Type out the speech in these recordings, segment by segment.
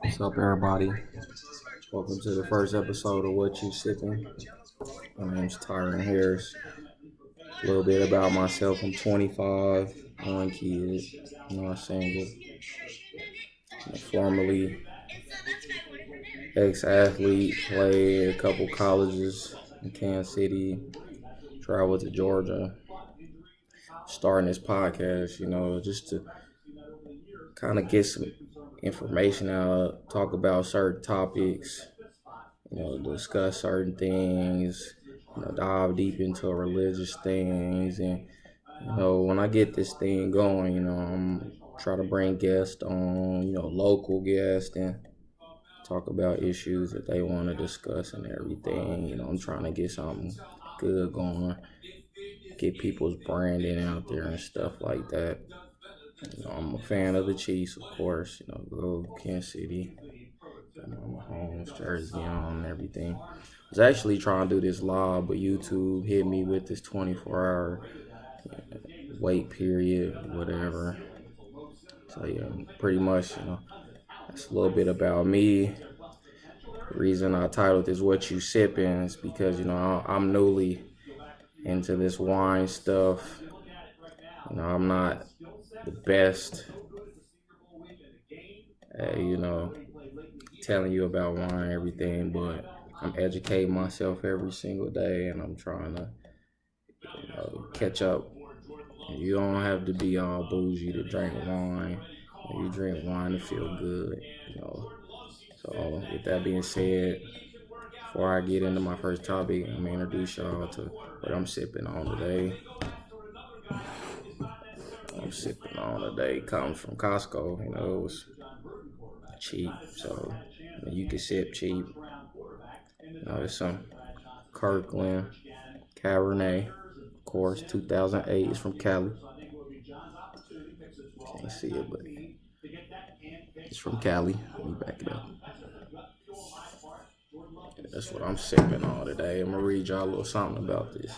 What's up, everybody? Welcome to the first episode of What You Sippin. My name's Tyron Harris. A little bit about myself. I'm 25, one kid. Single. Formerly ex-athlete. Played a couple colleges in Kansas City. Traveled to Georgia. Starting this podcast, just to kind of get some information out, talk about certain topics, discuss certain things, dive deep into religious things. And, when I get this thing going, I'm try to bring guests on, local guests and talk about issues that they want to discuss and everything. I'm trying to get something good going, get people's branding out there and stuff like that. I'm a fan of the Chiefs, of course. Go Kansas City. My home's jersey on and everything. I was actually trying to do this live, but YouTube hit me with this 24-hour wait period, whatever. So yeah, pretty much, that's a little bit about me. The reason I titled this "What You Sippin" is because I'm newly into this wine stuff. I'm not the best at, telling you about wine, everything, but I'm educating myself every single day, and I'm trying to, catch up. You don't have to be all bougie to drink wine. You drink wine to feel good. So with that being said, before I get into my first topic, I'm gonna introduce y'all to what I'm sipping on today. I'm sipping on today comes from Costco. It was cheap, so you can sip cheap. There's some Kirkland Cabernet, of course, 2008. It's from Cali. Can't see it, but it's from Cali. Let me back it up. That's what I'm sipping on today. I'm gonna read y'all a little something about this.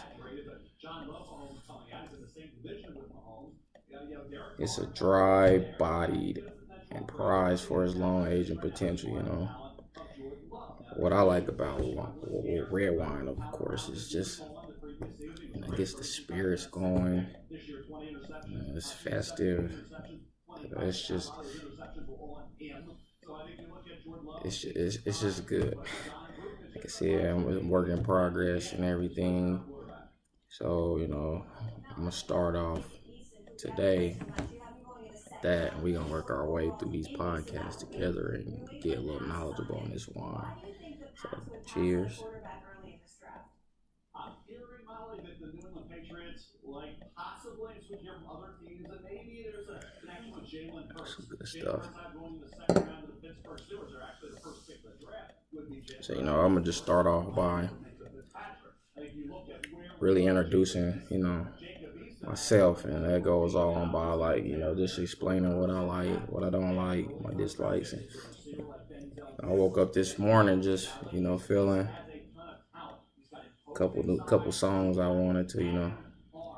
It's a dry-bodied and prized for its long aging potential. What I like about red wine, of course, is just it gets the spirits going. It's festive. It's just it's just good. Like I said, I'm a work in progress and everything. So I'm gonna start off today that we're gonna work our way through these podcasts together and get a little knowledgeable on this wine. So cheers. Some good stuff. So I'm gonna just start off by really introducing myself, and that goes on by just explaining what I like, what I don't like, my dislikes. And I woke up this morning just feeling couple songs I wanted to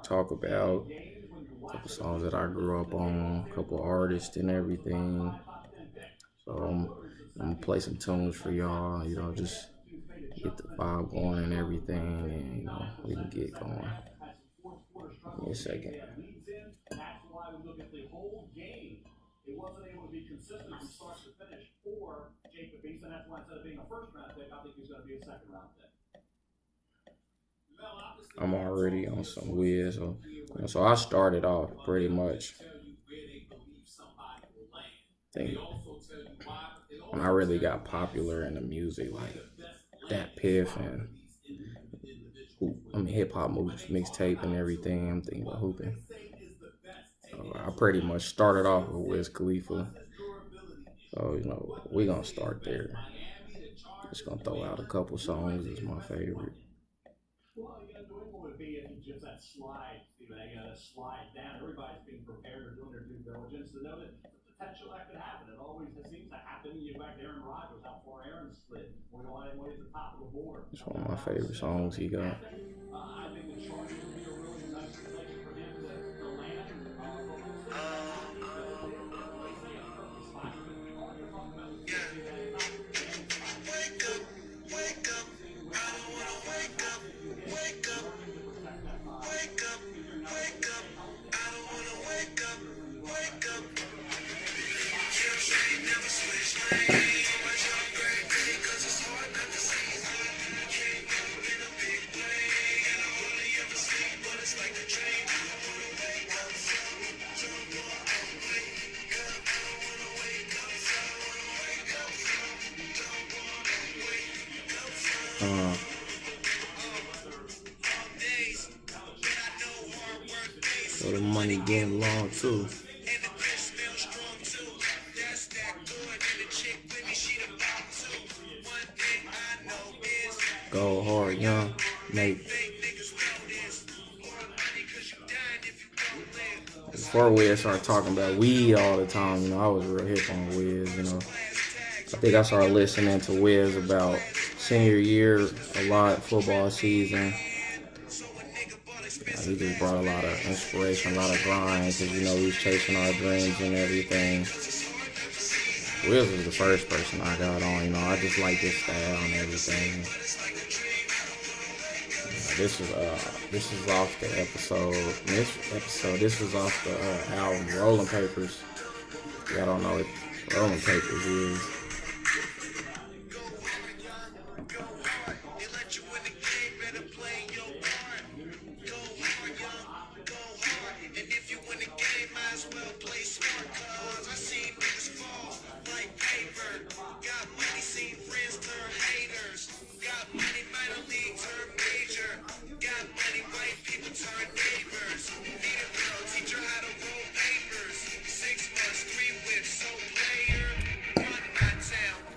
talk about, a couple songs that I grew up on, a couple artists and everything. So I'm gonna play some tunes for y'all, just get the vibe going and everything, and we can get going. Give me a second. I'm already on some whiz, so I started off pretty much. I think when I really got popular in the music, like that Piff and hip hop moves, mixtape and everything. I'm thinking about hooping. I pretty much started off with Wiz Khalifa. So, we're going to start there. Just going to throw out a couple songs as my favorite. It's one of my favorite songs he got. Uh, so the money getting long too. Go hard, young, Nate. Before Wiz started talking about weed all the time, I was real hip on Wiz. I think I started listening to Wiz about senior year a lot, football season. He just brought a lot of inspiration, a lot of grind, because we was chasing our dreams and everything. Wiz was the first person I got on. I just like his style and everything. This was off the episode. This was off the album Rolling Papers. Y'all don't know what Rolling Papers is.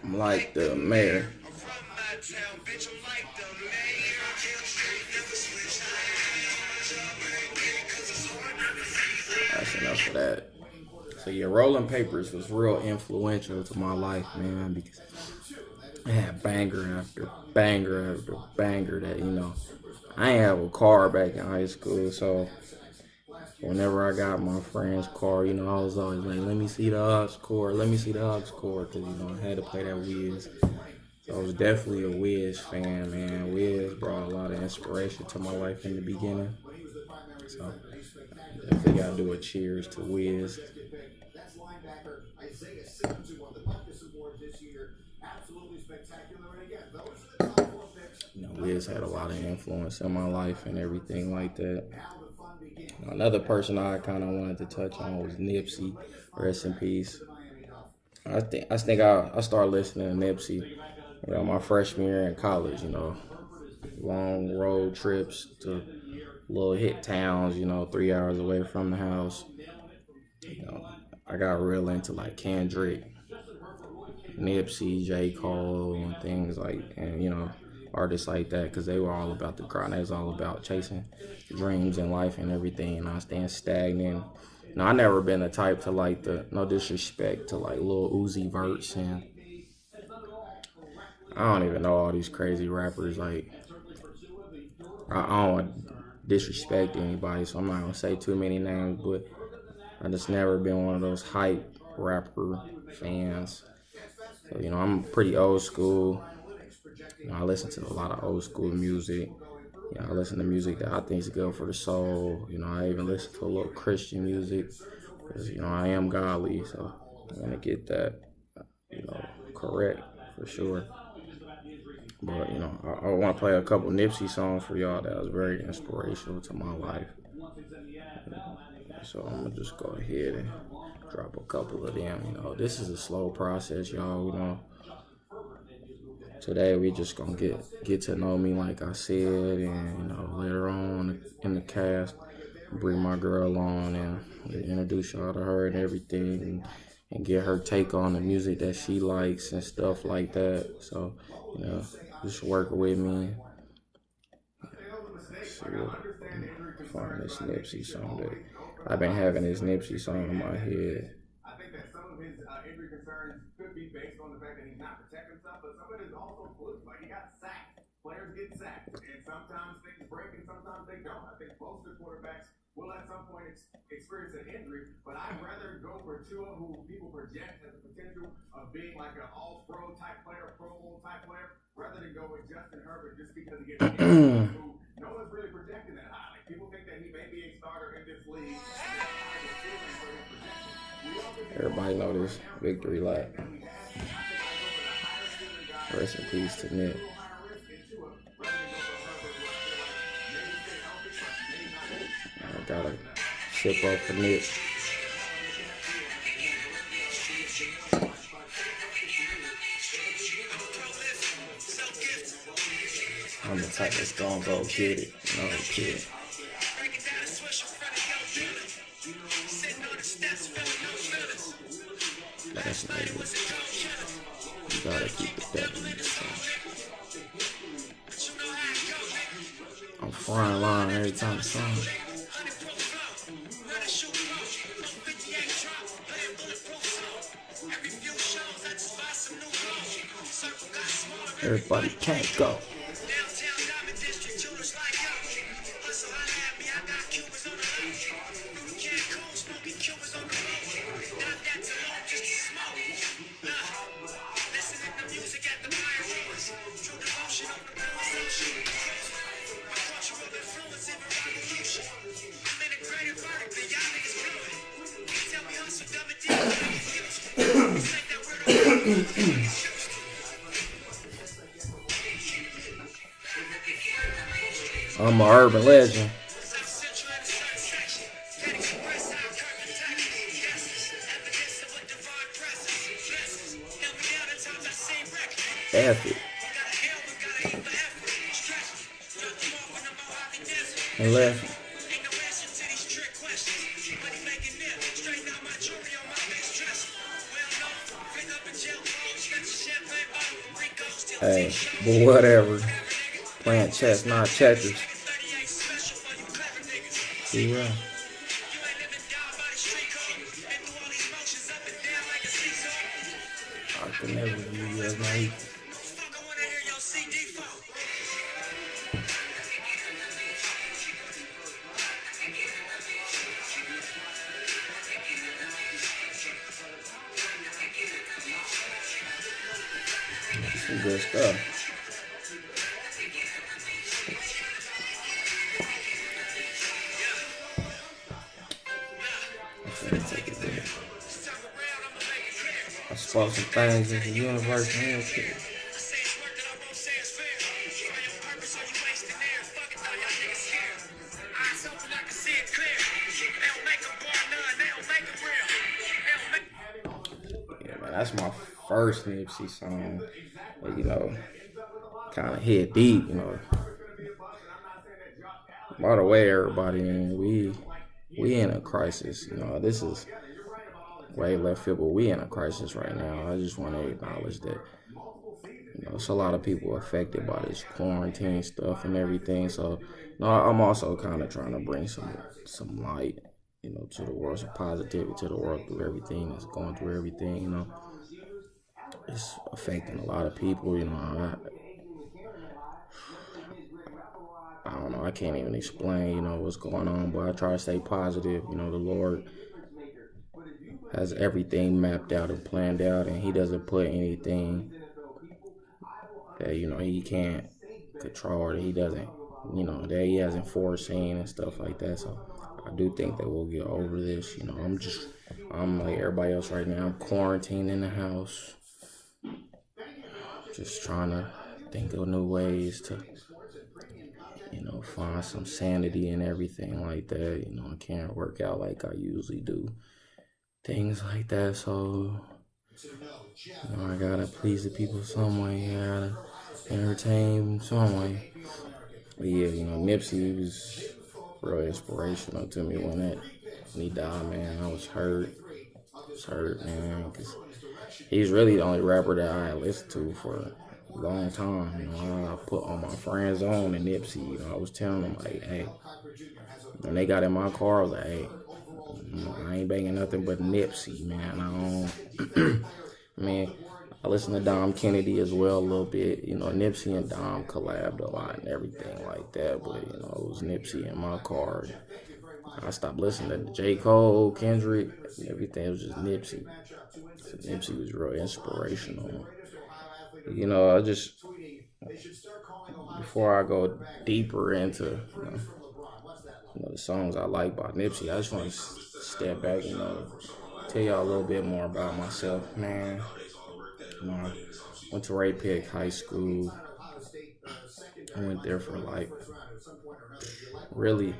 I'm like the mayor. That's enough of that. So yeah, Rolling Papers was real influential to my life, man, because it had banger after banger after banger that, I ain't have a car back in high school, so whenever I got my friend's car, I was always like, let me see the aux cord, because, I had to play that Wiz. So I was definitely a Wiz fan, man. Wiz brought a lot of inspiration to my life in the beginning. So definitely got to do a cheers to Wiz. Wiz had a lot of influence in my life and everything like that. Another person I kind of wanted to touch on was Nipsey. Rest in peace. I think I started listening to Nipsey, my freshman year in college. Long road trips to little hit towns. 3 hours away from the house. I got real into like Kendrick, Nipsey, J. Cole, and things and artists like that, because they were all about the grind. They was all about chasing dreams in life and everything, and I staying stagnant. I never been the type to like no disrespect to like Lil Uzi Verts, and I don't even know all these crazy rappers. Like, I don't want disrespect anybody, so I'm not gonna say too many names, but I just never been one of those hype rapper fans. So, I'm pretty old school. I listen to a lot of old school music. I listen to music that I think is good for the soul. I even listen to a little Christian music because, I am godly. So I want to get that, correct for sure. But, I want to play a couple Nipsey songs for y'all that was very inspirational to my life. So I'm going to just go ahead and drop a couple of them. This is a slow process, y'all. Today we just gonna get to know me, like I said, and later on in the cast, bring my girl on and introduce y'all to her and everything, and get her take on the music that she likes and stuff like that. So just work with me. Find this Nipsey song that I've been having this Nipsey song in my head. Injury concerns could be based on the fact that he's not protecting himself, but some of it is also fluke. Like, he got sacked. Players get sacked, and sometimes things break and sometimes they don't. I think most of the quarterbacks will at some point experience an injury, but I'd rather go for Tua, who people project has the potential of being like an all-pro type player, Pro Bowl type player, rather than go with Justin Herbert just because he gets injured, who no one's really projecting that high. Like, people think that he may be a starter in this league. Everybody know this victory lap. Rest in peace to Nip. I gotta sip up for Nip. I'm the type that's gonna go get it. No kid. Last night you gotta keep it that way. I'm frying line every time it's on. Everybody can't go. I'm an urban legend. F it. And left. Hey, but whatever. Playing chess, not checkers. See well. I can never view you as my equal. Some good stuff. I spoke some things into the universe and shit. Yeah, man, that's my first Nipsey song. But, you know, kind of hit deep, you know. By the way, everybody, man, we in a crisis. You know, this is way left field, but we in a crisis right now. I just want to acknowledge that. You know, it's a lot of people affected by this quarantine stuff and everything. So, no, I'm also kind of trying to bring some light, you know, to the world, some positivity to the world through everything that's going through everything. You know, it's affecting a lot of people. You know, I don't know. I can't even explain, you know, what's going on, but I try to stay positive. You know, the Lord has everything mapped out and planned out, and He doesn't put anything that, you know, He can't control or He doesn't, you know, that He hasn't foreseen and stuff like that. So I do think that we'll get over this. You know, I'm like everybody else right now. I'm quarantined in the house, just trying to think of new ways to, you know, find some sanity and everything like that. You know, I can't work out like I usually do. Things like that. So, you know, I gotta please the people some way. I gotta entertain some way. But yeah, you know, Nipsey was real inspirational to me when he died, man. I was hurt. Man. Cause he's really the only rapper that I listened to for a long time. You know, I put all my friends on and Nipsey. You know, I was telling them, like, hey, when they got in my car, I was like, hey, I ain't banging nothing but Nipsey, man. I don't, man, I listen to Dom Kennedy as well a little bit. You know, Nipsey and Dom collabed a lot and everything like that. But, you know, it was Nipsey in my car. I stopped listening to J. Cole, Kendrick, and everything. It was just Nipsey. So Nipsey was real inspirational. You know, I just, before I go deeper into, you know, the songs I like by Nipsey, I just want to step back and, you know, tell y'all a little bit more about myself, man. You know, I went to Ray Pick High School. I went there for like really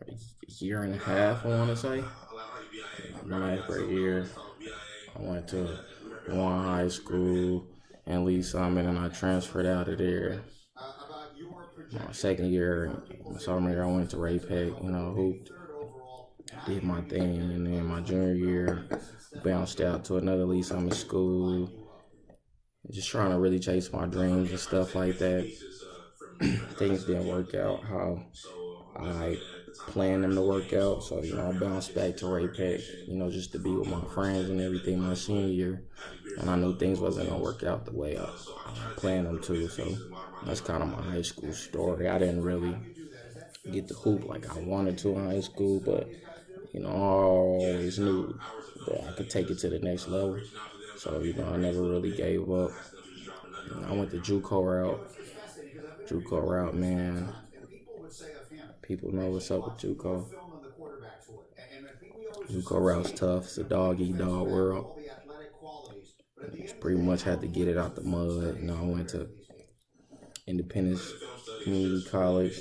a year and a half, I want to say. My ninth grade year, I went to one high school in Lee Summit, and I transferred out of there. My second year, my sophomore year, I went to Ray Peck, hooped, did my thing, and then my junior year, bounced out to another Lee Summit school, just trying to really chase my dreams and stuff like that. Things didn't work out how I planned them to work out, so I bounced back to Ray Peck, just to be with my friends and everything my senior year, and I knew things wasn't gonna work out the way I planned them to. So that's kind of my high school story. I didn't really get to hoop like I wanted to in high school, but I always knew that I could take it to the next level. So I never really gave up. I went the JUCO route, man. People know what's up with JUCO. JUCO route's tough. It's a dog eat dog world. You pretty much had to get it out the mud. I went to Independence Community College.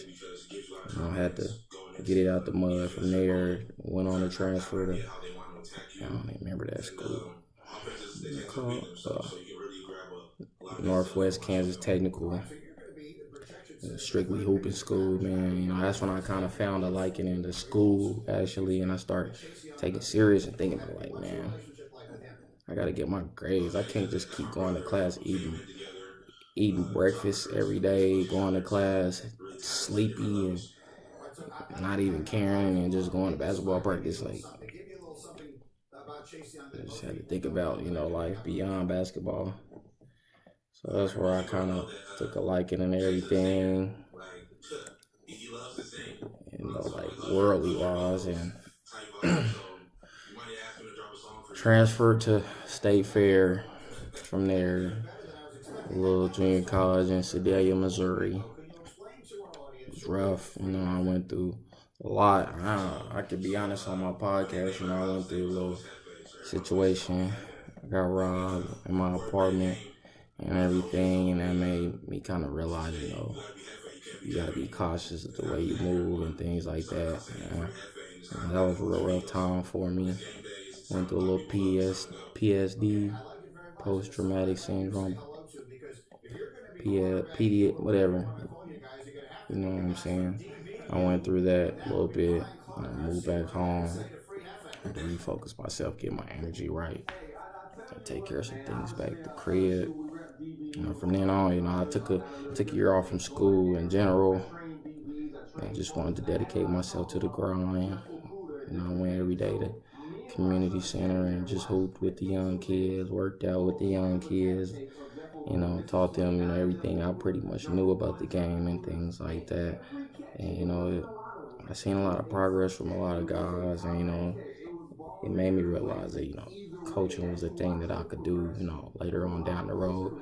I had to get it out the mud from there. Went on a transfer to, I don't even remember that school. Called Northwest Kansas Technical. Strictly hooping school, man. That's when I kind of found a liking in the school, actually, and I started taking serious and thinking, like, man, I gotta get my grades. I can't just keep going to class eating breakfast every day, going to class sleepy and not even caring, and just going to basketball practice. Like, I just had to think about, life beyond basketball. So that's where I kind of took a liking and everything, like worldly wise, and transferred to State Fair from there, a little junior college in Sedalia, Missouri. It was rough, I went through a lot. I could be honest on my podcast, I went through a little situation. I got robbed in my apartment and everything, and that made me kind of realize, you gotta be cautious of the way you move and things like that. That was a real rough time for me. Went through a little PSD, post-traumatic syndrome, PD, whatever. You know what I'm saying? I went through that a little bit. Moved back home. Had to refocus myself, get my energy right, and take care of some things back at the crib. From then on, I took a year off from school in general. I just wanted to dedicate myself to the grind. I went every day to community center and just hooped with the young kids, worked out with the young kids, taught them, everything I pretty much knew about the game and things like that. And, I seen a lot of progress from a lot of guys, and, it made me realize that, coaching was a thing that I could do, later on down the road.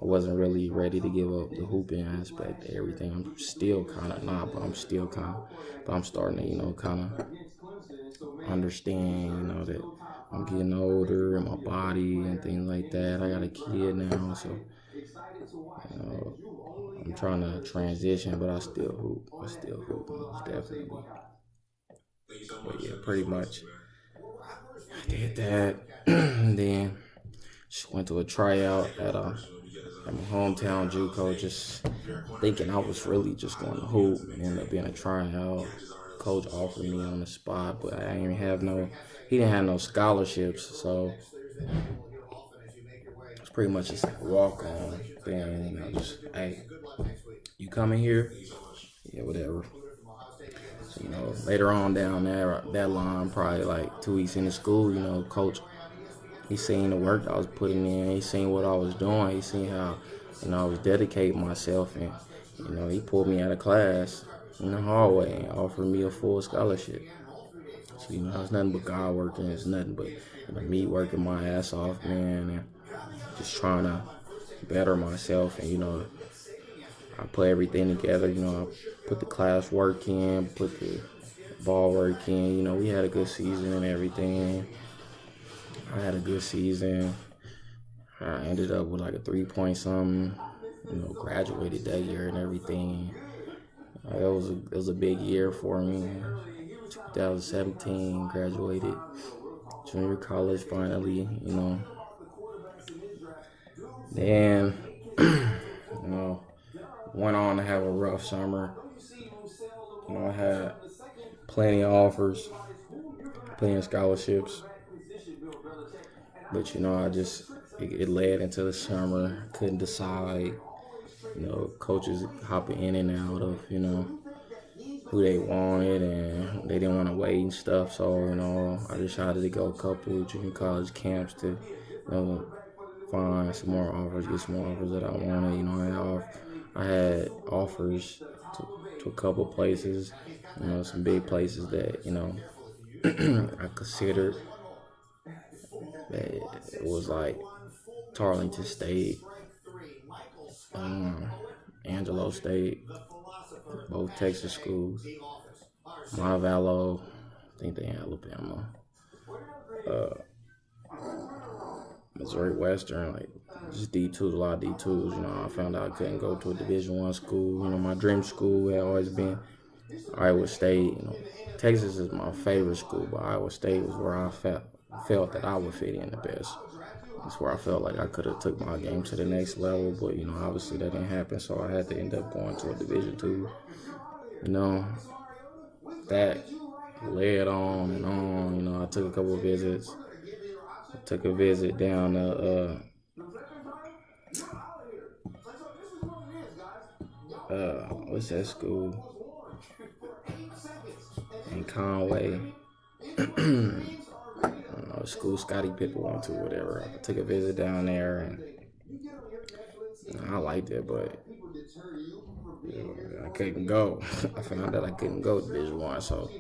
I wasn't really ready to give up the hooping aspect of everything. I'm still kind of not, but I'm starting to, kind of understand, that I'm getting older and my body and things like that. I got a kid now, so, I'm trying to transition, but I still hoop, most definitely. But yeah, pretty much. I did that, and then just went to a tryout at my hometown JUCO, just thinking I was really just going to hoop, and ended up being a tryout. Coach offered me on the spot, but I didn't have he didn't have no scholarships, so it's pretty much just like a walk-on thing, just, hey, you coming here? Yeah, whatever. So, later on down that line, probably like 2 weeks into school, coach, he seen the work I was putting in. He seen what I was doing. He seen how, I was dedicating myself, and, he pulled me out of class in the hallway and offered me a full scholarship. So, it's nothing but God working. It's nothing but, me working my ass off, man, and just trying to better myself. And, I put everything together. I put the class work in, put the ball work in. We had a good season and everything. I had a good season. I ended up with like a 3 point something. Graduated that year and everything. It was a big year for me. 2017, graduated junior college finally. Then went on to have a rough summer. I had plenty of offers, plenty of scholarships, but it led into the summer. Couldn't decide. Coaches hopping in and out of who they wanted, and they didn't want to wait and stuff. So I decided to go a couple junior college camps to find some more offers, get some more offers that I wanted. I had offers to a couple places, some big places that I considered. That it was like Tarleton State, Angelo State, both Texas schools, Montevallo, I think they in Alabama, uh, Missouri Western, like just D2s, a lot of D2s. I found out I couldn't go to a Division I school. My dream school had always been Iowa State. Texas is my favorite school, but Iowa State was where I felt that I would fit in the best. That's where I felt like I could have took my game to the next level, but obviously that didn't happen, so I had to end up going to a Division II. That led on and on. I took a couple of visits. I took a visit down to what's that school in Conway? I don't know, the school Scottie Pippen went to, whatever. I took a visit down there, and I liked it, but I couldn't go. I found out I couldn't go to Division I, so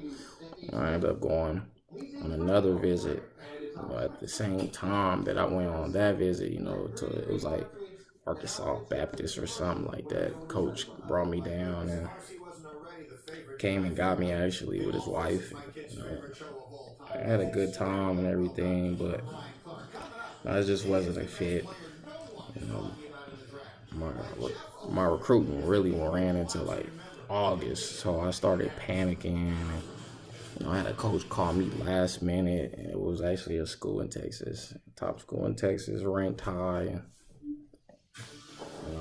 I ended up going on another visit. At the same time that I went on that visit, it was like Arkansas Baptist or something like that. Coach brought me down and came and got me actually with his wife. I had a good time and everything, but it just wasn't a fit. My recruiting really ran into like August, so I started panicking. And, I had a coach call me last minute, and it was actually a school in Texas, top school in Texas, ranked high. And,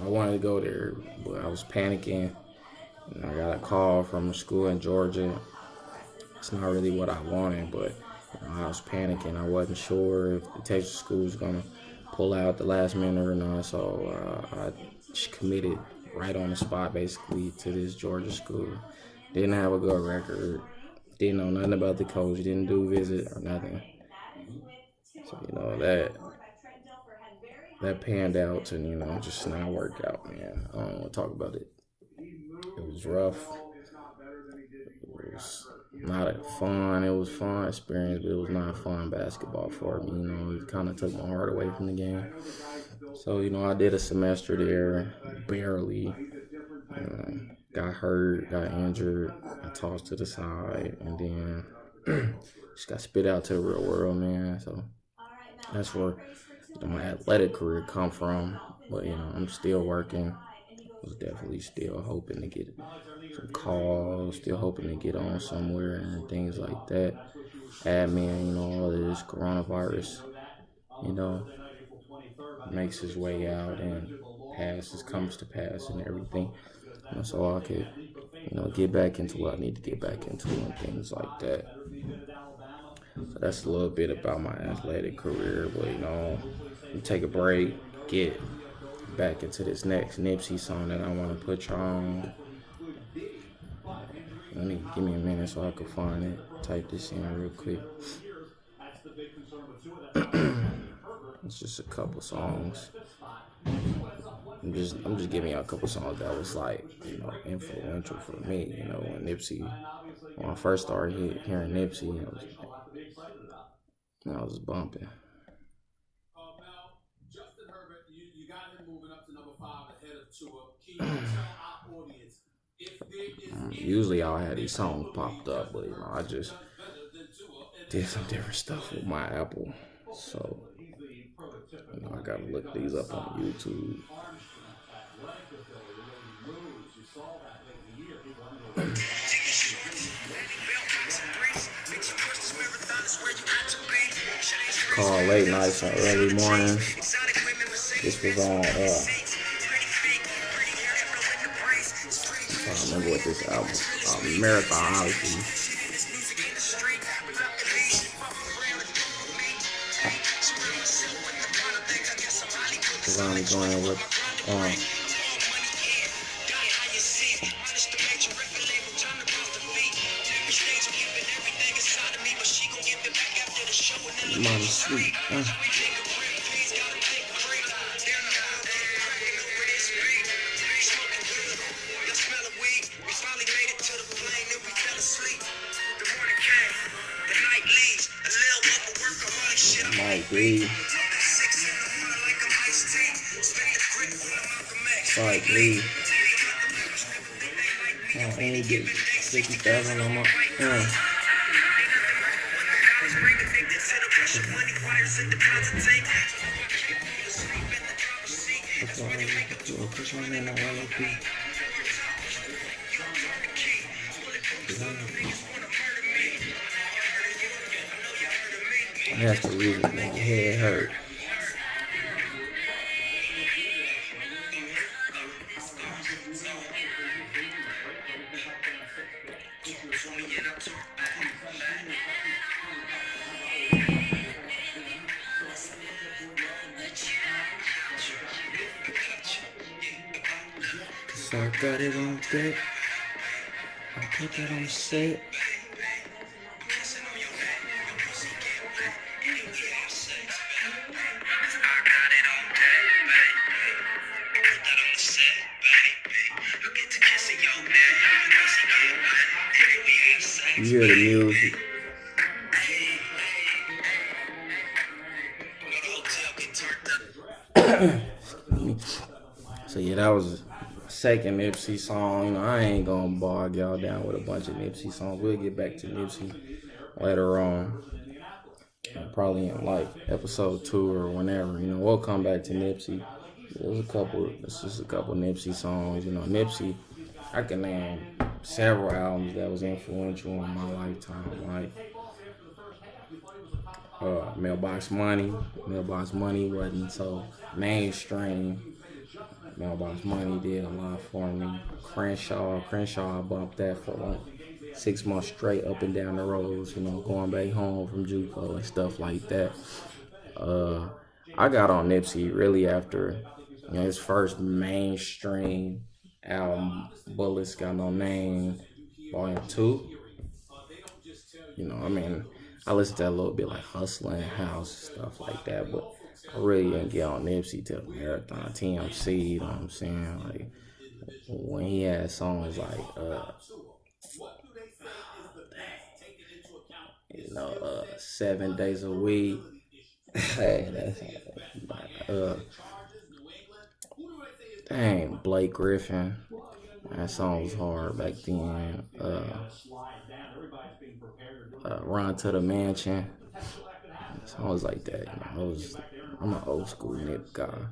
I wanted to go there, but I was panicking. And I got a call from a school in Georgia. It's not really what I wanted, but I was panicking. I wasn't sure if the Texas school was gonna pull out the last minute or not, so I just committed right on the spot, basically, to this Georgia school. Didn't have a good record. Didn't know nothing about the coach. Didn't do visit or nothing. So that panned out and just not work out, man. I don't want to talk about it. It was rough. It was not fun. It was a fun experience, but it was not fun basketball for me. It kind of took my heart away from the game. So I did a semester there, barely. Got hurt, got injured, got tossed to the side, and then just got spit out to the real world, man. So that's where my athletic career come from. But I'm still working. I was definitely still hoping to get some calls, still hoping to get on somewhere and things like that. Admin, all of this coronavirus, makes his way out and comes to pass and everything. So I could, get back into what I need to get back into and things like that. So that's a little bit about my athletic career, but take a break, get back into this next Nipsey song that I want to put y'all on. Give me a minute so I can find it. Type this in real quick. It's just a couple songs. I'm just giving y'all a couple songs that was like, influential for me. When Nipsey, when I first started hearing Nipsey, I was bumping. Usually I'll have these songs popped up, but I just did some different stuff with my Apple. So I gotta look these up on YouTube. It's called Late Nights and Early Mornings. This was on, I don't remember what this album, Marathon, obviously. Because I'm going with, Mama Sweet. Might be. Might be. I only get 60,000 on my. That's the reason my head hurt. So I got it on deck. I put that on set. You hear the music. So yeah, that was second Nipsey song. You know, I ain't gonna bog y'all down with a bunch of Nipsey songs. We'll get back to Nipsey later on. Probably in like episode 2 or whenever. You know, we'll come back to Nipsey. It's just a couple Nipsey songs. You know, Nipsey, I can name several albums that was influential in my lifetime. Like Mailbox Money. Mailbox Money wasn't so mainstream. Mailbox Money did a lot for me. Crenshaw, I bumped that for like 6 months straight up and down the roads, you know, going back home from JUCO and stuff like that. I got on Nipsey really after, you know, his first mainstream album, Bullets Got No Name, Volume 2. You know, I mean, I listened to that a little bit like Hustling, House, stuff like that, but I really didn't get on Nipsey till Marathon, TMC, you know what I'm saying? Like, when he had songs like, 7 days a week. Hey, that's, Blake Griffin. That song was hard back then. Run to the Mansion. Songs like that. You know, I'm an old school Nip guy.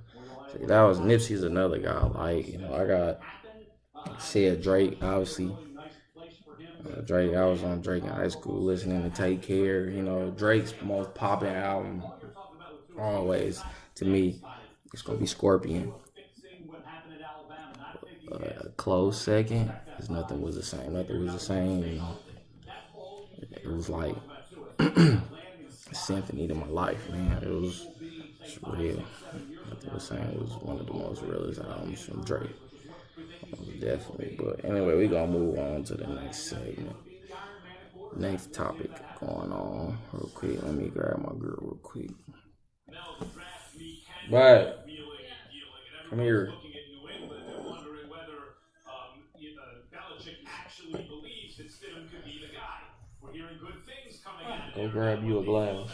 So that was Nipsey's another guy I like. You know, I got Drake, obviously. Drake, I was on Drake in high school listening to Take Care. You know, Drake's most popping album always to me, it's gonna be Scorpion. Close second, because Nothing Was the Same. Nothing Was the Same. You know, it was like a symphony to my life, man. It was real. Nothing Was the Same was one of the most realest albums from Drake. Definitely. But anyway, we're gonna move on to the next segment. Next topic going on real quick. Let me grab my girl real quick. But come here. Go grab you a glass.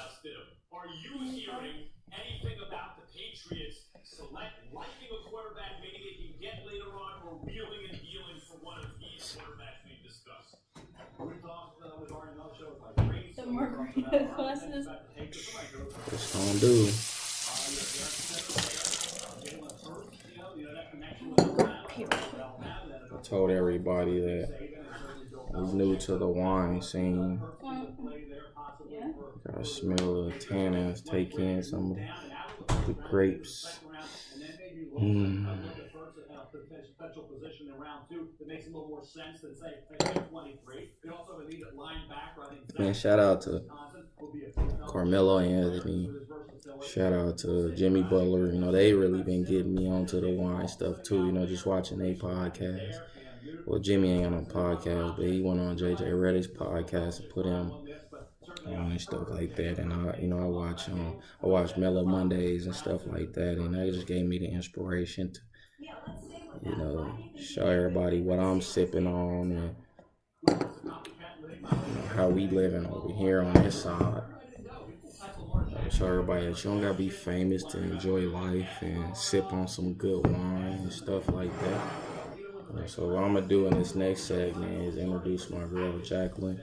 Are you hearing anything about the Patriots liking a quarterback, maybe they can get later on, or wheeling and dealing for one of these quarterbacks we discussed? The margarita glasses. What's gonna do? told everybody that we new to the wine scene. Gotta smell the tannins, take in some of the grapes. Man, shout out to Carmelo Anthony. Shout out to Jimmy Butler. You know, they really been getting me onto the wine stuff too. You know, just watching their podcast. Well, Jimmy ain't on a podcast, but he went on JJ Reddick's podcast and put him on and stuff like that. And I watch Mellow Mondays and stuff like that, and that just gave me the inspiration to, show everybody what I'm sipping on and how we living over here on this side. Show everybody that you don't gotta be famous to enjoy life and sip on some good wine and stuff like that. So what I'm gonna do in this next segment is introduce my girl Jacqueline.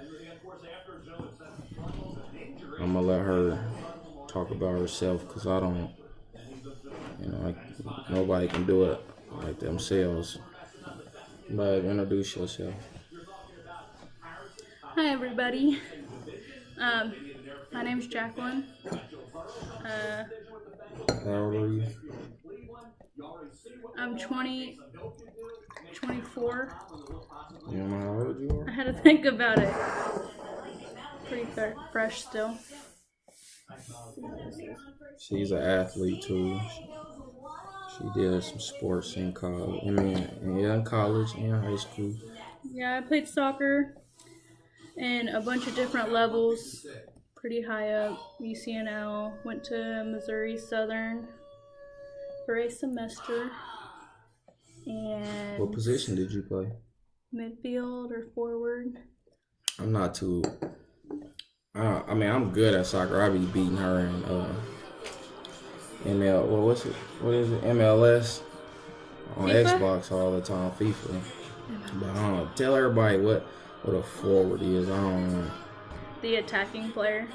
I'm gonna let her talk about herself because I don't, nobody can do it like themselves. But introduce yourself. Hi everybody. My name's Jacqueline. How old are you? I'm 24. You don't know how old you are? I had to think about it. Pretty fresh still. She's an athlete too. She did some sports in college. In college and high school. Yeah, I played soccer in a bunch of different levels. Pretty high up. UCNL. Went to Missouri Southern for a semester. And what position did you play? Midfield or forward. I'm not too. I'm good at soccer. I be beating her in What is it? MLS on FIFA? Xbox all the time. FIFA. But I don't know. Tell everybody what a forward is. I don't know. The attacking player.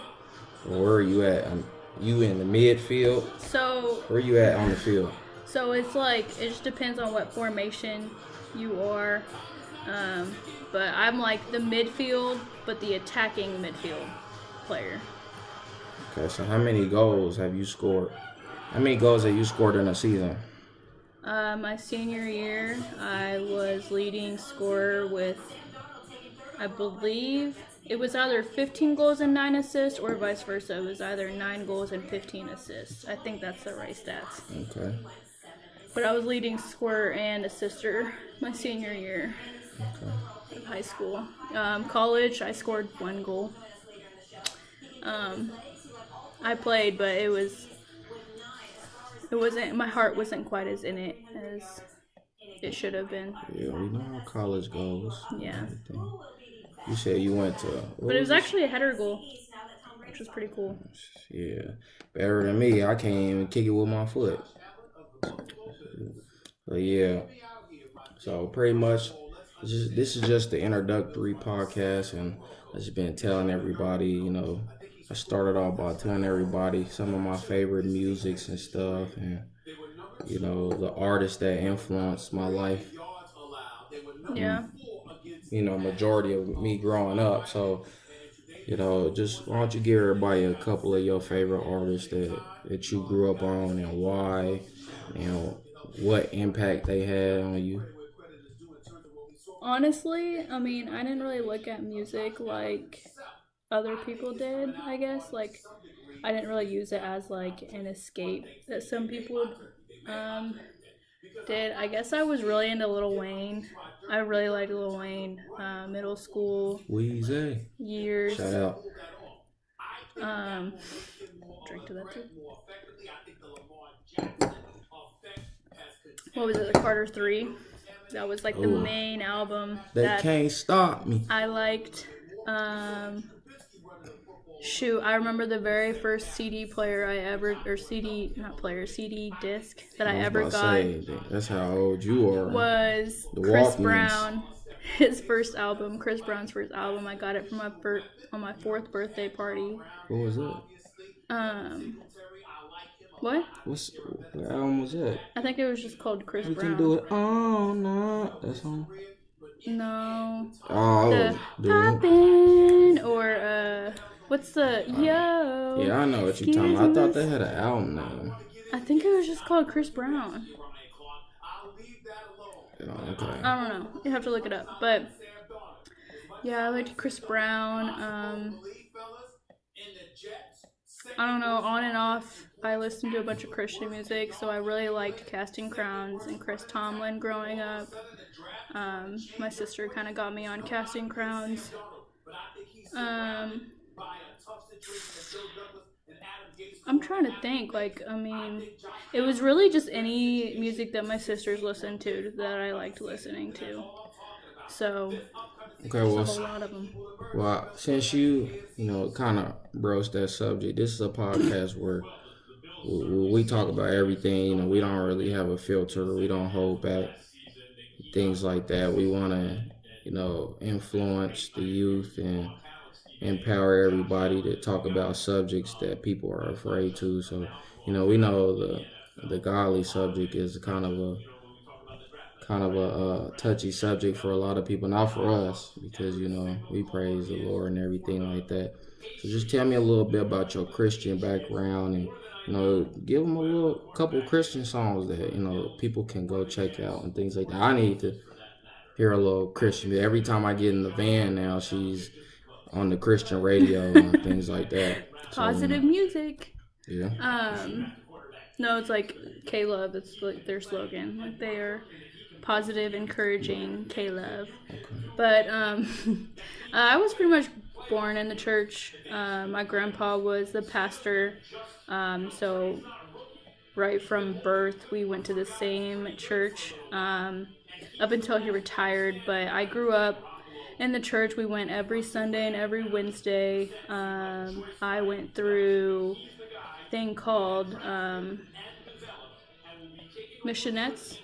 Where are you at? You in the midfield? So where are you at on the field? So it's like, it just depends on what formation you are. But I'm like the midfield, but the attacking midfield player. Okay, so how many goals have you scored? How many goals have you scored in a season? My senior year, I was leading scorer with, I believe, it was either 15 goals and 9 assists or vice versa. It was either 9 goals and 15 assists. I think that's the right stats. Okay. But I was leading scorer and assister my senior year of high school. College, I scored 1 goal. I played, but it wasn't, my heart wasn't quite as in it as it should have been. Yeah, we know how college goes. Yeah. You said you went to... But it was actually a header goal, which was pretty cool. Yeah. Better than me. I can't even kick it with my foot. But yeah. So pretty much, this is just the introductory podcast, and I've just been telling everybody, I started off by telling everybody some of my favorite musics and stuff, and the artists that influenced my life. Yeah. Majority of me growing up. So, just why don't you give everybody a couple of your favorite artists that you grew up on and why, what impact they had on you. Honestly, I didn't really look at music like other people did, I guess. Like, I didn't really use it as like an escape that some people did. I guess I was really into Lil Wayne. I really liked Lil Wayne. Middle school Weezy years. Shout out. Drink to that too. What was it? The Carter 3. That was like the main album. They can't stop me. I liked. I remember the very first CD player CD disc that I ever got. That's how old you are. Was Chris Brown. His first album, Chris Brown's first album. I got it for on my 4th birthday party. What was it? What? What album was that? I think it was just called Chris Brown. We can do it all night. That song? No. The Oh, dude. poppin' or what's the yo? Yeah, I know what you're talking Excuse about. I thought they me. had an album name. I think it was just called Chris Brown. Oh, okay. I don't know. You have to look it up. But yeah, I liked Chris Brown. I don't know, on and off. I listened to a bunch of Christian music, so I really liked Casting Crowns and Chris Tomlin growing up. My sister kind of got me on Casting Crowns. Um, I'm trying to think. Like, I mean, it was really just any music that my sisters listened to that I liked listening to. So, Okay, just a well, whole lot of them. since you kind of broached that subject, this is a podcast where we talk about everything. We don't really have a filter. We don't hold back things like that. We want to influence the youth and empower everybody to talk about subjects that people are afraid to. So, we know the godly subject is kind of a touchy subject for a lot of people, not for us, because we praise the Lord and everything like that. So just tell me a little bit about your Christian background and give them a little couple Christian songs that people can go check out and things like that. I need to hear a little Christian. Every time I get in the van now, she's on the Christian radio and things like that. So Positive music. yeah. No, it's like K-Love. It's like their slogan. Like they are positive, encouraging K-Love. Okay. But I was pretty much born in the church. My grandpa was the pastor. So right from birth, we went to the same church up until he retired. But I grew up in the church. We went every Sunday and every Wednesday. I went through a thing called Missionettes,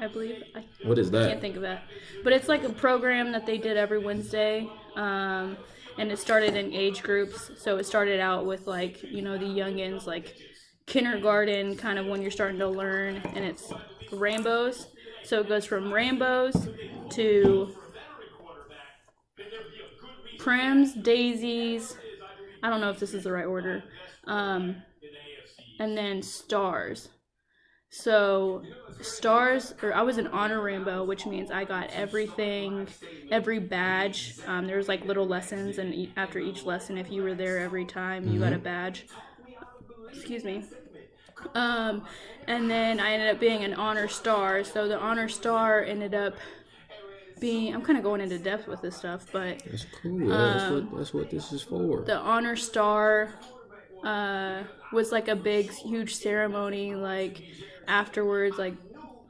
I believe. What is that? I can't think of that. But it's like a program that they did every Wednesday. And it started in age groups. So it started out with like, the youngins, like kindergarten, kind of when you're starting to learn. And it's rainbows. So it goes from rainbows to prims, daisies. I don't know if this is the right order. And then stars. So stars, or I was an honor rainbow, which means I got everything, every badge. There was like little lessons, and after each lesson, if you were there every time, you got a badge. Excuse me. And then I ended up being an honor star. So the honor star ended up being, I'm kind of going into depth with this stuff, but That's cool. That's what this is for. the honor star was like a big, huge ceremony. Like afterwards, like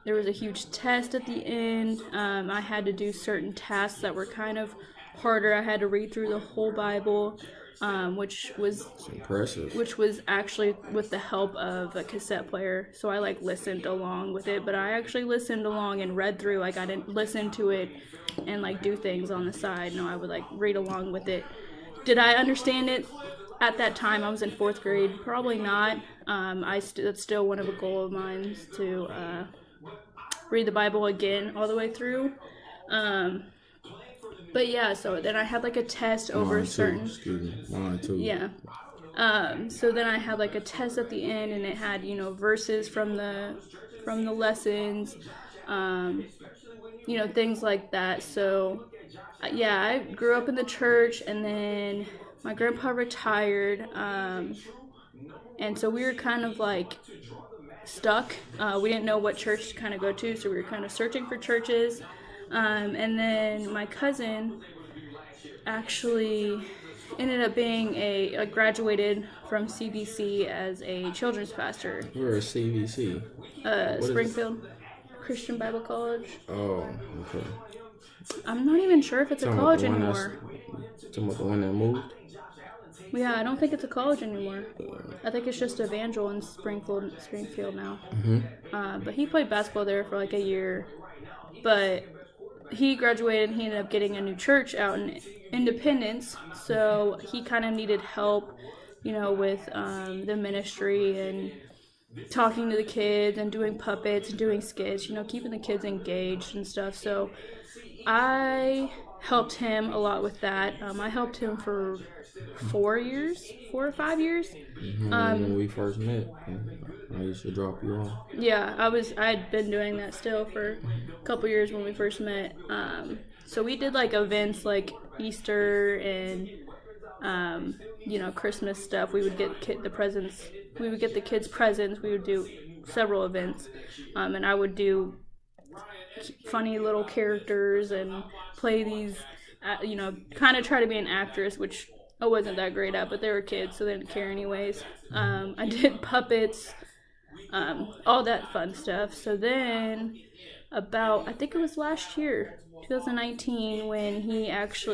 there was a huge test at the end. I had to do certain tasks that were kind of harder. I had to read through the whole Bible, which was impressive. Which was actually with the help of a cassette player. So I like listened along with it, but I actually listened along and read through. Like I didn't listen to it and like do things on the side. No, I would like read along with it. Did I understand it? At that time, I was in 4th grade. Probably not. That's still one of the goal of mine to read the Bible again all the way through. But yeah, so then I had like a test over certain. Excuse me, mine too. Yeah. So then I had like a test at the end, and it had verses from the lessons, things like that. So yeah, I grew up in the church, and then my grandpa retired, and so we were kind of like stuck. We didn't know what church to kind of go to, so we were kind of searching for churches. And then my cousin actually ended up being a graduated from CBC as a children's pastor. Where is CBC? Springfield Christian Bible College. Oh, okay. I'm not even sure if it's a college anymore. Talking about the one that moved? Yeah, I don't think it's a college anymore. I think it's just Evangel in Springfield now. Mm-hmm. But he played basketball there for like a year. But he graduated and he ended up getting a new church out in Independence. So he kind of needed help, with the ministry and talking to the kids and doing puppets and doing skits, keeping the kids engaged and stuff. So I helped him a lot with that. I helped him for 4 years, 4 or 5 years. When we first met, I used to drop you off. Yeah, I had been doing that still for a couple years when we first met. So we did like events like Easter and Christmas stuff. We would get the presents. We would get the kids presents. We would do several events, and I would do funny little characters and play these. Kind of try to be an actress, which I wasn't that great at, but they were kids, so they didn't care anyways. I did puppets, all that fun stuff. So then, I think it was last year, 2019, when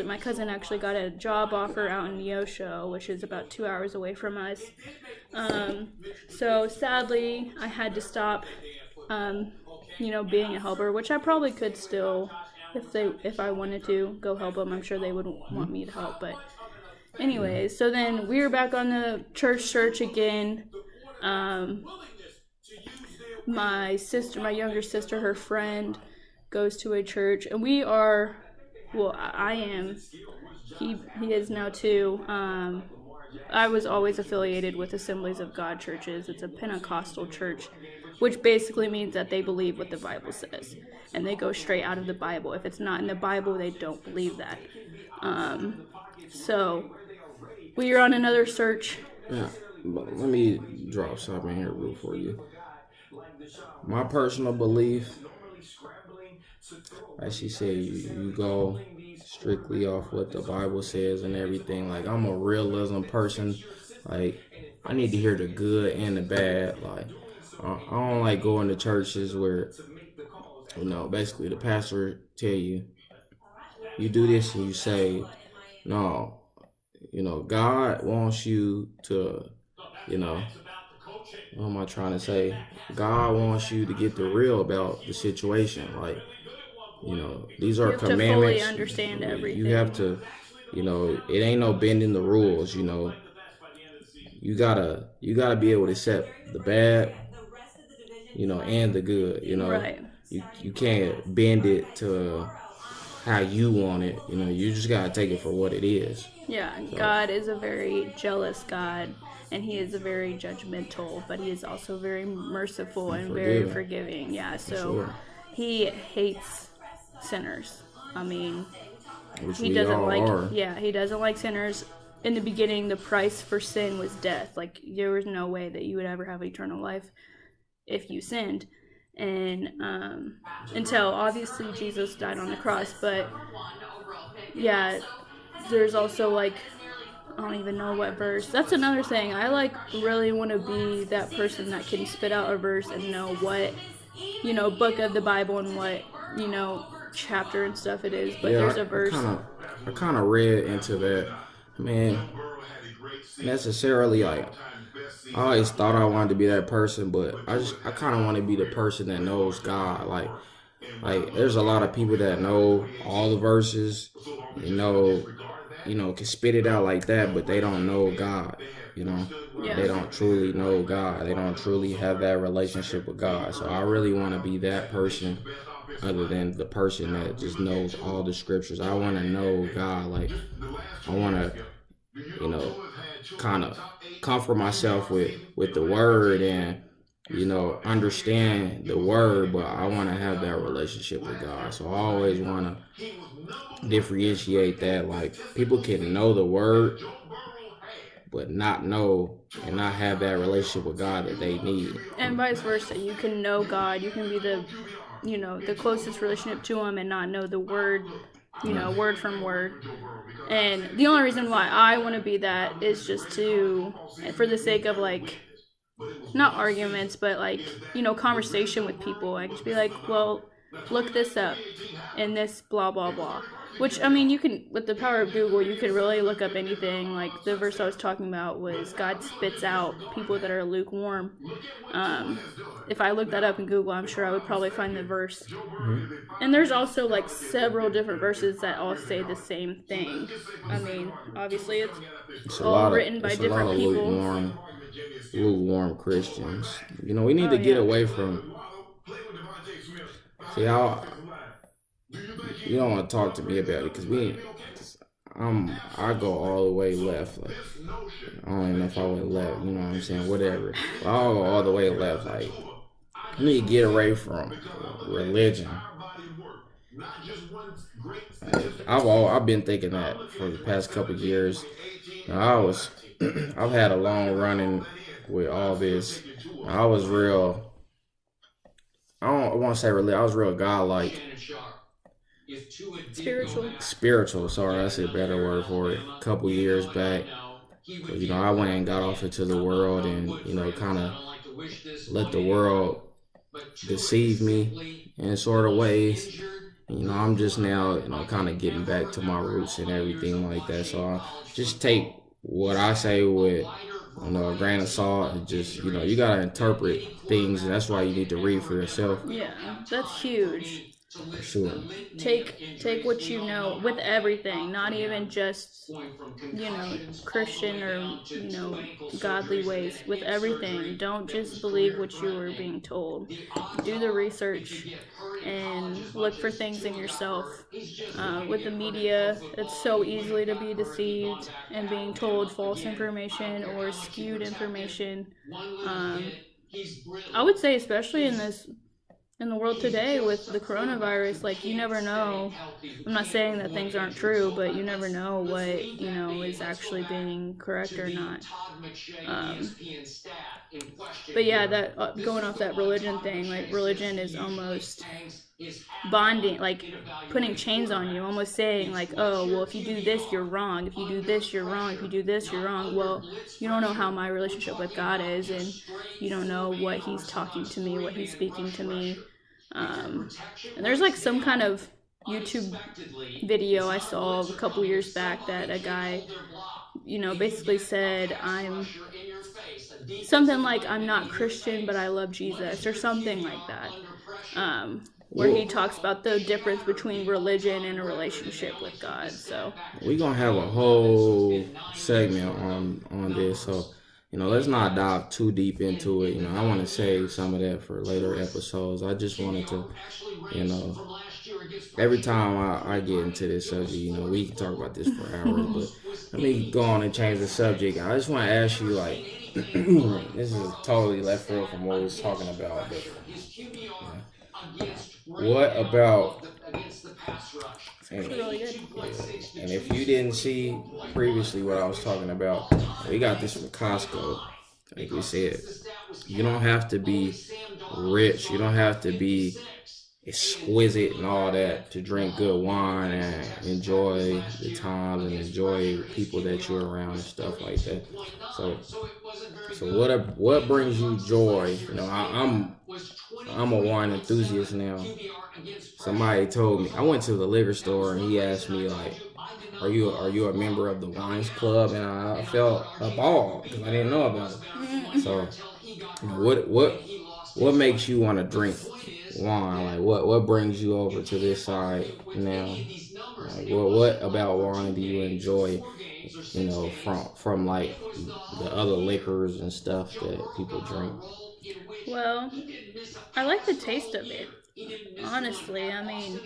my cousin actually got a job offer out in Neosho, which is about 2 hours away from us. So sadly, I had to stop, being a helper, which I probably could still, if I wanted to go help them. I'm sure they would want me to help, but anyways, so then we were back on the church search again. My younger sister, her friend, goes to a church, and I am. He is now too. I was always affiliated with Assemblies of God churches. It's a Pentecostal church, which basically means that they believe what the Bible says, and they go straight out of the Bible. If it's not in the Bible, they don't believe that. So we are on another search. Yeah, but let me drop something here real for you. My personal belief, like she said, you go strictly off what the Bible says and everything. Like, I'm a realism person. Like, I need to hear the good and the bad. Like, I don't like going to churches where, basically the pastor tell you, you do this and you say, no, God wants you to, what am I trying to say? God wants you to get the real about the situation. Like, these are commandments. You have to fully understand everything. You have to, it ain't no bending the rules. You gotta be able to accept the bad, and the good. Right. You can't bend it to how you want it. You just gotta take it for what it is. Yeah, so. God is a very jealous God, and He is a very judgmental, but He is also very merciful and very forgiving. Yeah, so He hates sinners. I mean, He doesn't like. Yeah, He doesn't like sinners. In the beginning, the price for sin was death. Like, there was no way that you would ever have eternal life if you sinned. And until obviously Jesus died on the cross, but yeah, there's also like, I don't even know what verse. That's another thing. I really want to be that person that can spit out a verse and know what, book of the Bible and what, chapter and stuff it is. But there's a verse. I kind of read into that. Man, necessarily, like, I always thought I wanted to be that person, but I kind of want to be the person that knows God. Like there's a lot of people that know all the verses, can spit it out like that, but they don't know God. Yeah. They don't truly know God. They don't truly have that relationship with God. So I really want to be that person, other than the person that just knows all the scriptures. I want to know God. Like, I want to, kind of comfort myself with the word and, understand the word, but I want to have that relationship with God. So I always want to differentiate that. Like, people can know the word, but not know and not have that relationship with God that they need. And vice versa. You can know God. You can be the closest relationship to Him and not know the word, word from word. And the only reason why I want to be that is just for the sake of, like, not arguments, but, like, conversation with people. I just be like, well, look this up and this blah, blah, blah. Which, I mean, you can, with the power of Google, you can really look up anything. Like, the verse I was talking about was God spits out people that are lukewarm. If I looked that up in Google, I'm sure I would probably find the verse. Mm-hmm. And there's also, like, several different verses that all say the same thing. I mean, obviously it's all written by different people. Lukewarm Christians. We need to get away from... See, you don't want to talk to me about it because I go all the way left. Like I don't even know if I went left. You know what I'm saying? Whatever. But I'll go all the way left. Like you need to get away from religion. I've been thinking that for the past couple of years. Now, I've had a long running with all this. I was real. I want to say really. I was real godlike, Spiritual. spiritual. Sorry, that's a better word for it. A couple years back, but I went and got off into the world, and kind of let the world deceive me in sort of ways. I'm just now, kind of getting back to my roots and everything like that. So I just take what I say with, a grain of salt. And just, you gotta interpret things, and that's why you need to read for yourself. Yeah, that's huge. For sure. Take what you know with everything, not even just Christian or godly ways. With everything, don't just believe what you are being told. Do the research and look for things in yourself. With the media, it's so easily to be deceived and being told false information or skewed information. I would say, especially in the world today with the coronavirus, like you never know. I'm not saying that things aren't true, but you never know what is actually being correct or not. But yeah, that going off that religion thing, like religion is almost bonding, like putting chains on you, almost saying like, oh well, if you do this you're wrong, if you do this you're wrong, if you do this you're wrong. Well, you don't know how my relationship with God is, and you don't know what he's talking to me, what he's speaking to me. And there's like some kind of YouTube video I saw a couple years back that a guy basically said, I'm something like, I'm not Christian but I love Jesus, or something like that, where he talks about the difference between religion and a relationship with God. So we're gonna have a whole segment on this, so let's not dive too deep into it. I want to save some of that for later episodes. I just wanted to, every time I get into this subject, we can talk about this for hours, but let me go on and change the subject. I just want to ask you, like, this is totally left field from what we was talking about, but what about? And, really good. Yeah. And if you didn't see previously what I was talking about, we got this from Costco. Like we said, you don't have to be rich. You don't have to be exquisite and all that to drink good wine and enjoy the times and enjoy the people that you're around and stuff like that. So what brings you joy? I'm a wine enthusiast now. Somebody told me, I went to the liquor store and he asked me, like, are you a member of the Wines Club? And I felt appalled because I didn't know about it. So what makes you want to drink wine? Like what brings you over to this side now? Like what about wine do you enjoy? From like the other liquors and stuff that people drink. Well, I like the taste of it. Honestly, I mean,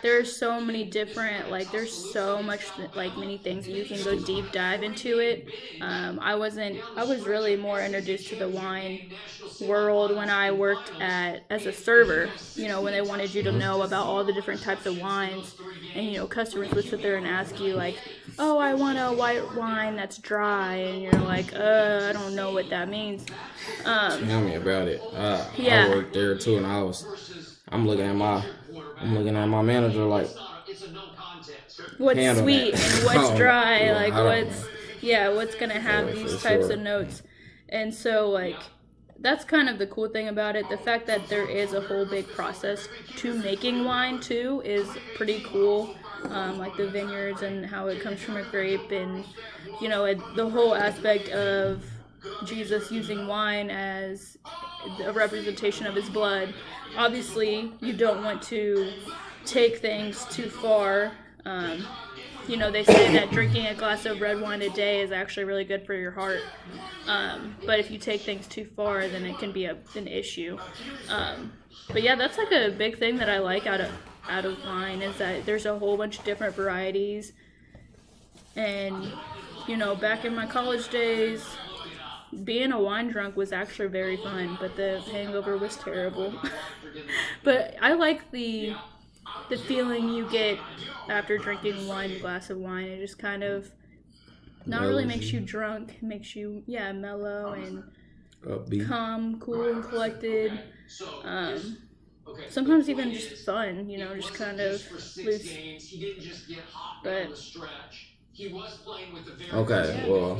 there's so many different, like, there's so much, like, many things you can go deep dive into it. I was really more introduced to the wine world when I worked as a server, when they wanted you to know about all the different types of wines, and, customers would sit there and ask you, like, oh, I want a white wine that's dry, and you're like, I don't know what that means. Tell me about it. Yeah. I worked there too, and I'm looking at my manager like, what's sweet and what's dry, yeah, what's gonna have these types of notes. And so, like, that's kind of the cool thing about it. The fact that there is a whole big process to making wine too is pretty cool. Like the vineyards and how it comes from a grape, and the whole aspect of Jesus using wine as a representation of his blood. Obviously, you don't want to take things too far. They say that drinking a glass of red wine a day is actually really good for your heart. But if you take things too far, then it can be an issue. But yeah, that's like a big thing that I like out of wine is that there's a whole bunch of different varieties. And, back in my college days, being a wine drunk was actually very fun, but the hangover was terrible. But I like the feeling you get after drinking one glass of wine. It just kind of not really makes you drunk. It makes you, mellow and upbeat, calm, cool, and collected. Sometimes even just fun, just kind of loose. But okay, well,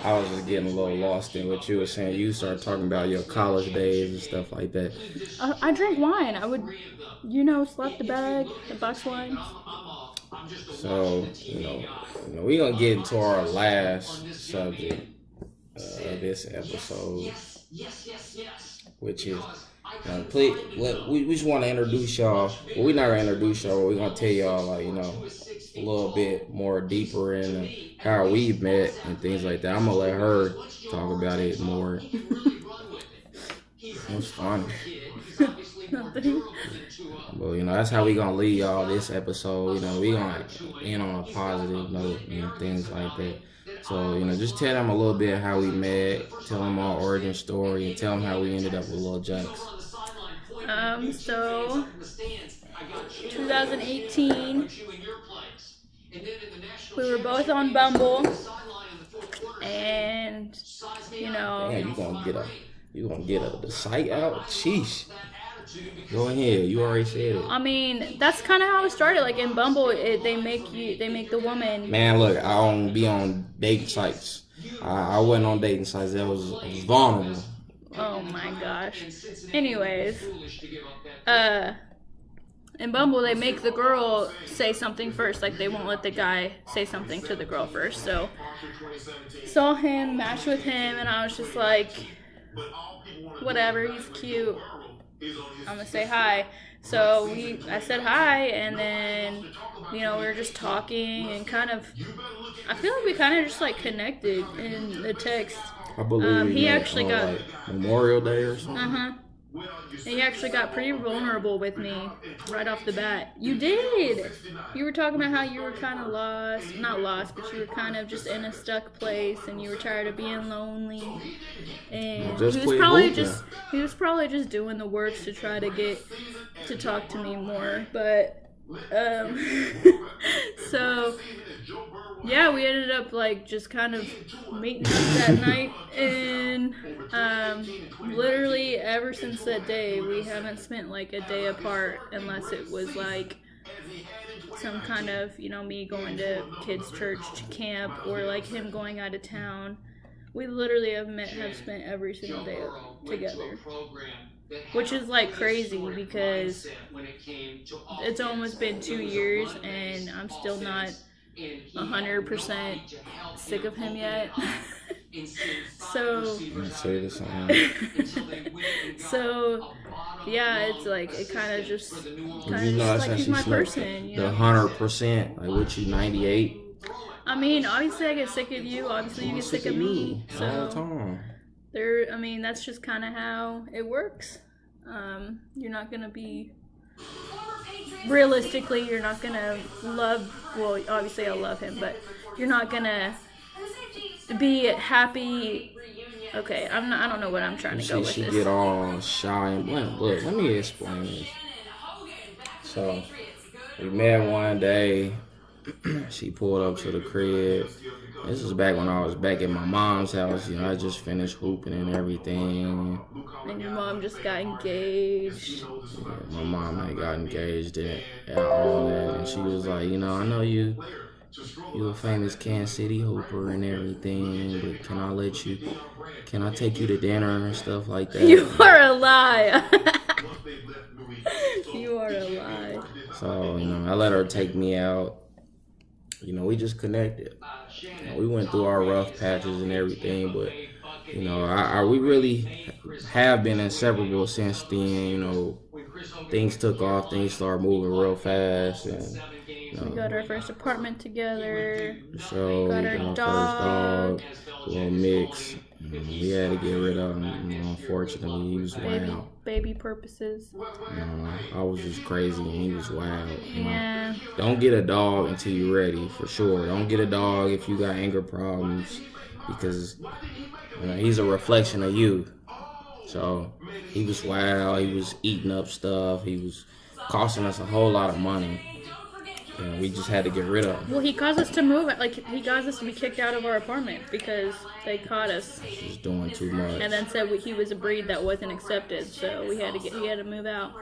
I was just getting a little lost in what you were saying. You started talking about your college days and stuff like that. I drank wine. I would, slap the bag, the box wine. So, we're going to get into our last subject of this episode, which is, we just want to introduce y'all. Well, we're not going to introduce y'all. We're going to tell y'all, a little bit more deeper in how we met and things like that. I'm going to let her talk about it more. It was fun. Nothing. But, that's how we going to lead y'all this episode. We going to end on a positive note and things like that. So, just tell them a little bit how we met, tell them our origin story, and tell them how we ended up with Lil Jax. So 2018, we were both on Bumble, and Damn, you gonna get the site out? Sheesh. Go ahead. You already said it. I mean, that's kind of how it started. Like in Bumble, they make the woman. Man, look, I don't be on dating sites. I wasn't on dating sites. I was vulnerable. Oh my gosh. Anyways, in Bumble, they make the girl say something first. Like, they won't let the guy say something to the girl first. So, saw him, matched with him, and I was just like, whatever, he's cute. I'm gonna say hi. So I said hi, and then, we were just talking and kind of, I feel like we kind of just like connected in the text. I believe he actually got like Memorial Day or something. And he actually got pretty vulnerable with me right off the bat. You did. You were talking about how you were kind of lost. Not lost, but you were kind of just in a stuck place and you were tired of being lonely. And he was probably just doing the work to try to get to talk to me more. But so yeah, we ended up like just kind of meeting up that night, and literally ever since that day we haven't spent like a day apart unless it was like some kind of me going to kids church to camp or like him going out of town. We literally have spent every single day together, which is like crazy because it's almost been 2 years and I'm still not 100% sick of him yet. So yeah, it's like it kind of just like he's my person. The 100%, like what you 98. I mean, obviously I get sick of you. Obviously you get sick of me. So all the time. I mean, that's just kind of how it works. You're not gonna be. Realistically, you're not gonna well, obviously I love him, but you're not gonna be happy. Okay, I don't know what I'm trying to go with She this. get all shy and blunt. Look, let me explain this. So, we met one day. She pulled up to the crib. This was back when I was back at my mom's house. I just finished hooping and everything. And your mom just got engaged. Yeah, my mom had got engaged and all that. And she was like, I know you a famous Kansas City hooper and everything, but can I take you to dinner and stuff like that? You are a lie. You are a lie. So, I let her take me out. We just connected. We went through our rough patches and everything, but we really have been inseparable since then. Things took off, things started moving real fast, and we got our first apartment together. Got our our dog. first dog, little mix. We had to get rid of him. Unfortunately, he was wild. Baby purposes. I was just crazy and he was wild. Yeah. Don't get a dog until you're ready, for sure. Don't get a dog if you got anger problems, because he's a reflection of you. So he was wild. He was eating up stuff. He was costing us a whole lot of money. We just had to get rid of him. Well, he caused us to move. He caused us to be kicked out of our apartment because they caught us. He's doing too much. And then said he was a breed that wasn't accepted, so he had to move out.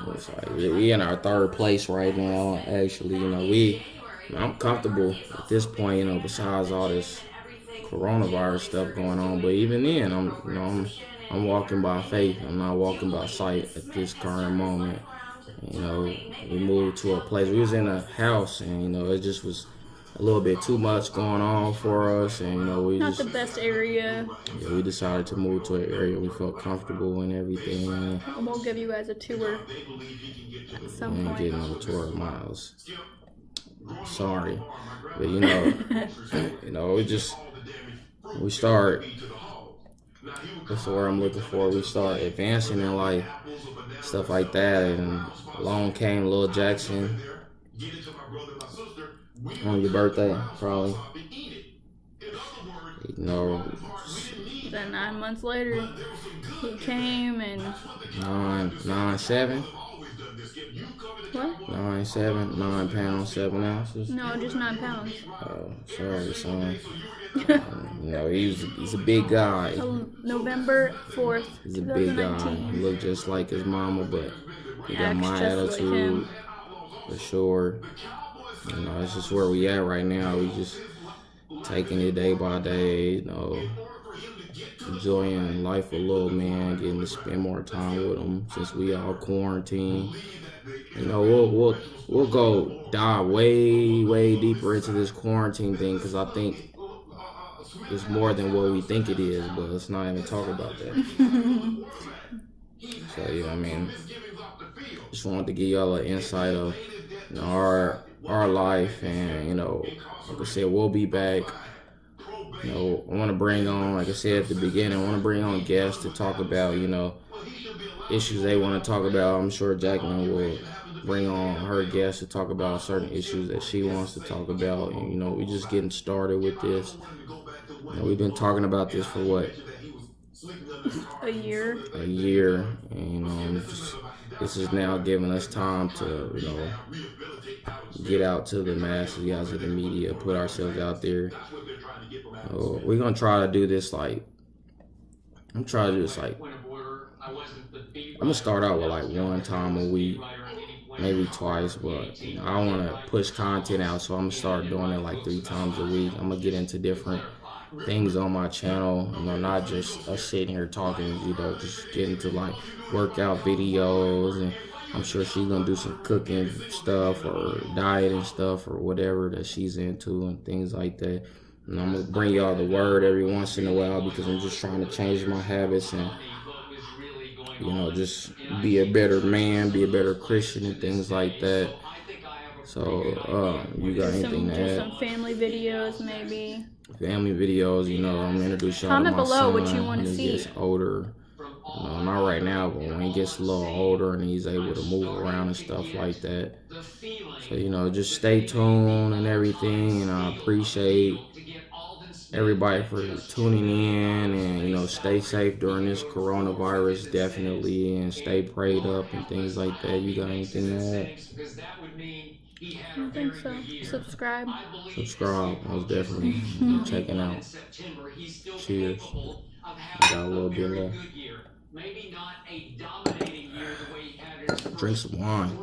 It's like we in our third place right now. Actually, I'm comfortable at this point. Besides all this coronavirus stuff going on, but even then, I'm walking by faith. I'm not walking by sight at this current moment. We moved to a place. We was in a house, and it just was a little bit too much going on for us, and we not the best area. Yeah, we decided to move to an area we felt comfortable and everything. And we'll give you guys a tour at some point. Getting on a tour of miles. Sorry, but we start. That's the word I'm looking for. We start advancing in life, stuff like that, and along came Lil Jackson on your birthday, probably. Then 9 months later, he came and 9'7". What? 9'7", 9 pounds, 7 ounces. No, just 9 pounds. Oh, sorry, son. He's a big guy. November 4th, He's a big guy. He looked just like his mama, but he got my attitude, for sure. It's just where we at right now. We just taking it day by day, enjoying life a little, man, getting to spend more time with him since we all quarantined. We'll go dive way deeper into this quarantine thing, because I think it's more than what we think it is, but let's not even talk about that. So yeah, just wanted to give y'all an insight of our life, and like I said, we'll be back. I want to bring on, like I said at the beginning, I want to bring on guests to talk about issues they want to talk about. I'm sure Jacqueline will bring on her guests to talk about certain issues that she wants to talk about. And we're just getting started with this. We've been talking about this for what? A year. And this is now giving us time to get out to the masses, get out to the media, put ourselves out there. We're gonna try to do this I'm gonna start out with one time a week, maybe twice, but I want to push content out, so I'm gonna start doing it 3 times a week. I'm gonna get into different things on my channel, not just us sitting here talking, just get into workout videos, and I'm sure she's gonna do some cooking stuff or dieting stuff or whatever that she's into and things like that. And I'm gonna bring y'all the word every once in a while, because I'm just trying to change my habits and just be a better man, be a better Christian and things like that. So you got anything to add? Some family videos, maybe. Family videos, I'm gonna introduce y'all to my son. Comment below what you want to see. When he gets older, not right now, but when he gets a little older and he's able to move around and stuff like that. So just stay tuned and everything, and I appreciate everybody for tuning in, and stay safe during this coronavirus, definitely, and stay prayed up and things like that. You got anything to add? I don't think so. Subscribe, most definitely. Checking out. Cheers. Got a little bit left. Drink some wine.